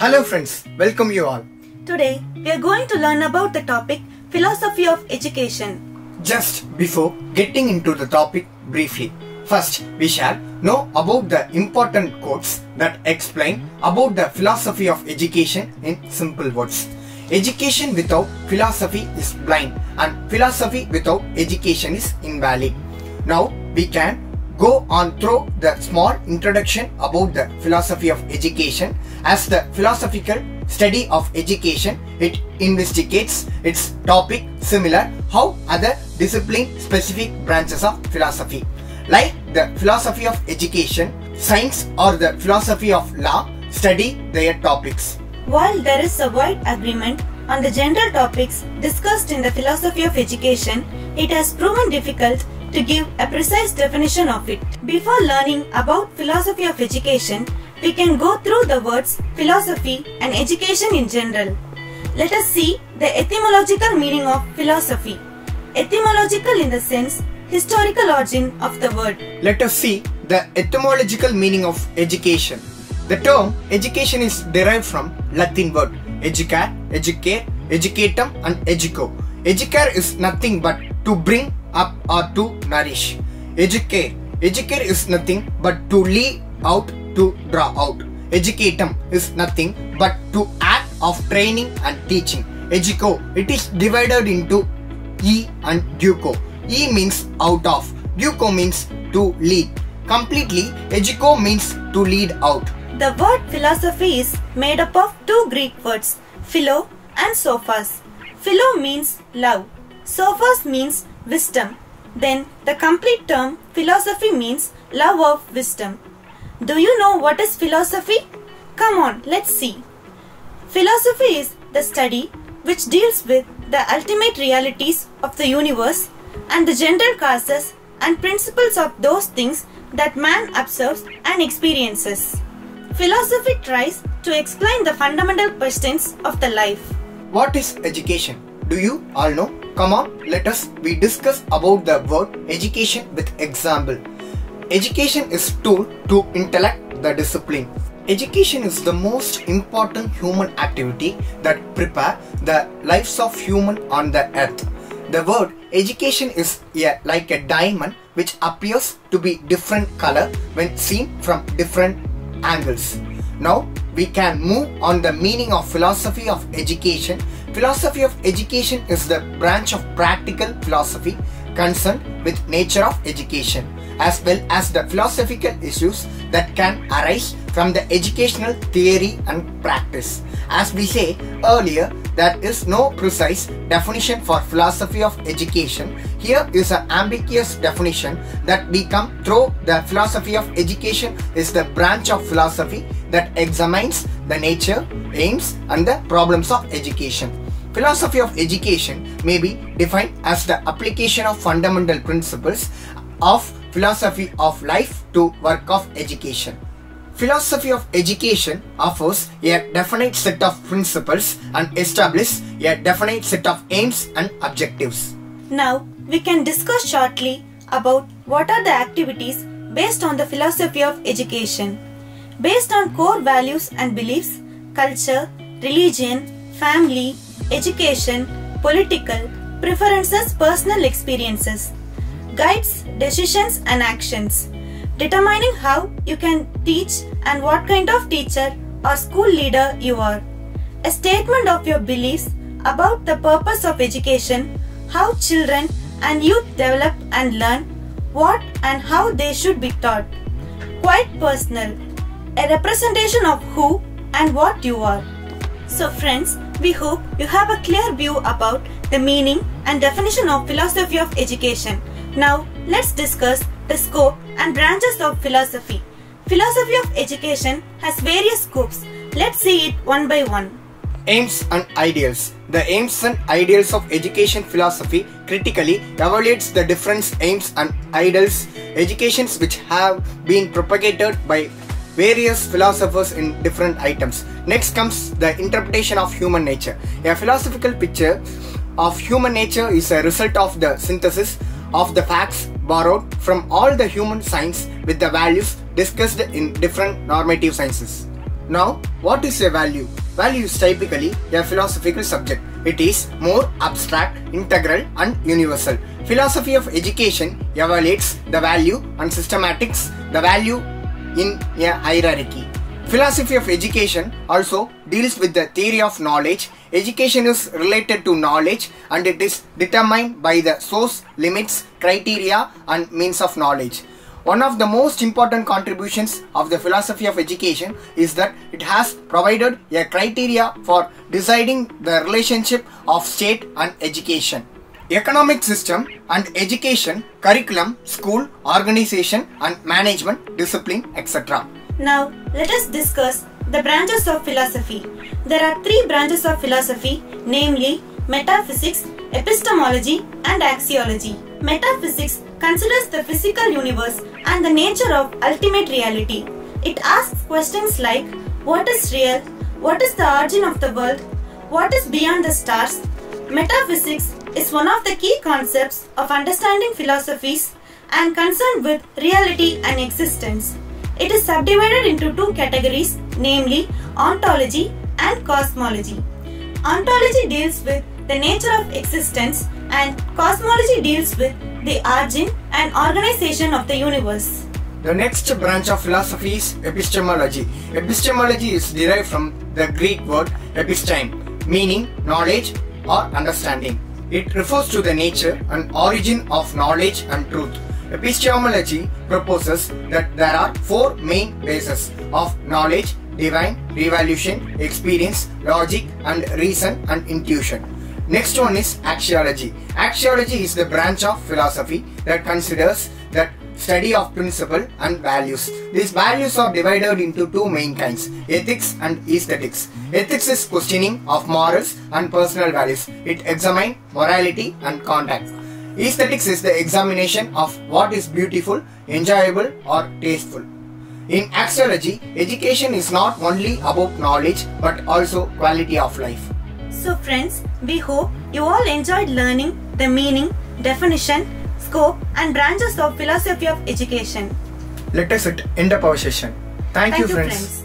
Hello friends, welcome you all. Today, we are going to learn about the topic Philosophy of Education. Just before getting into the topic briefly, first we shall know about the important quotes that explain about the philosophy of education in simple words. Education without philosophy is blind and philosophy without education is invalid. Now we can go on through the small introduction about the philosophy of education. As the philosophical study of education, it investigates its topic similar how other discipline specific branches of philosophy like the philosophy of education, science or the philosophy of law study their topics. While there is a wide agreement on the general topics discussed in the philosophy of education, it has proven difficult to give a precise definition of it. Before learning about philosophy of education, we can go through the words philosophy and education in general. Let us see the etymological meaning of philosophy. Etymological in the sense, historical origin of the word. Let us see the etymological meaning of education. The term education is derived from Latin word educare, educare, educatum and educo. Educare is nothing but to bring up or to nourish. Educare is nothing but to lead out, to draw out. Educatum is nothing but to act of training and teaching. Educo, it is divided into E and duco. E means out of, duco means to lead. Completely, educo means to lead out. The word philosophy is made up of two Greek words, philo and sophos. Philo means love, sophos means wisdom. Then the complete term philosophy means love of wisdom. Do you know what is philosophy? Come on, let's see. Philosophy is the study which deals with the ultimate realities of the universe and the general causes and principles of those things that man observes and experiences. Philosophy tries to explain the fundamental questions of the life. What is education? Do you all know? Come on, we discuss about the word education with example. Education is tool to intellect the discipline. Education is the most important human activity that prepare the lives of human on the earth. The word education is like a diamond which appears to be different color when seen from different angles. Now we can move on the meaning of philosophy of education. Philosophy of education is the branch of practical philosophy concerned with nature of education, as well as the philosophical issues that can arise from the educational theory and practice. As we say earlier, there is no precise definition for philosophy of education. Here is an ambiguous definition that we come through. The philosophy of education is the branch of philosophy that examines the nature, aims and the problems of education. Philosophy of education may be defined as the application of fundamental principles of philosophy of life to work of education. Philosophy of education offers a definite set of principles and establishes a definite set of aims and objectives. Now we can discuss shortly about what are the activities based on the philosophy of education. Based on core values and beliefs, culture, religion, family, education, political, preferences, personal experiences, guides, decisions and actions, determining how you can teach and what kind of teacher or school leader you are, a statement of your beliefs about the purpose of education, how children and youth develop and learn, what and how they should be taught, quite personal, a representation of who and what you are. So friends, we hope you have a clear view about the meaning and definition of philosophy of education. Now let's discuss the scope and branches of philosophy. Philosophy of education has various scopes. Let's see it one by one. Aims and ideals. The aims and ideals of education philosophy critically evaluates the different aims and ideals educations which have been propagated by various philosophers in different items. Next comes the interpretation of human nature. A philosophical picture of human nature is a result of the synthesis of the facts borrowed from all the human science with the values discussed in different normative sciences. Now, what is a value? Value is typically a philosophical subject. It is more abstract, integral and universal. Philosophy of education evaluates the value and systematics the value in a hierarchy. Philosophy of education also deals with the theory of knowledge. Education is related to knowledge and it is determined by the source, limits, criteria and means of knowledge. One of the most important contributions of the philosophy of education is that it has provided a criteria for deciding the relationship of state and education. Economic system and education, curriculum, school, organization and management, discipline, etc. Now, let us discuss the branches of philosophy. There are 3 branches of philosophy, namely Metaphysics, Epistemology and Axiology. Metaphysics considers the physical universe and the nature of ultimate reality. It asks questions like, what is real? What is the origin of the world? What is beyond the stars? Metaphysics is one of the key concepts of understanding philosophies and concerned with reality and existence. It is subdivided into 2 categories, namely ontology and cosmology. Ontology deals with the nature of existence and cosmology deals with the origin and organization of the universe. The next branch of philosophy is epistemology. Epistemology is derived from the Greek word episteme, meaning knowledge or understanding. It refers to the nature and origin of knowledge and truth. Epistemology proposes that there are 4 main bases of knowledge: divine, revolution, experience, logic and reason and intuition. Next one is axiology. Axiology is the branch of philosophy that considers that study of principle and values. These values are divided into 2 main kinds, ethics and aesthetics. Ethics is questioning of morals and personal values. It examines morality and conduct. Aesthetics is the examination of what is beautiful, enjoyable or tasteful. In axiology, education is not only about knowledge but also quality of life. So friends, we hope you all enjoyed learning the meaning, definition, scope and branches of philosophy of education. Let us end up our session. Thank you friends.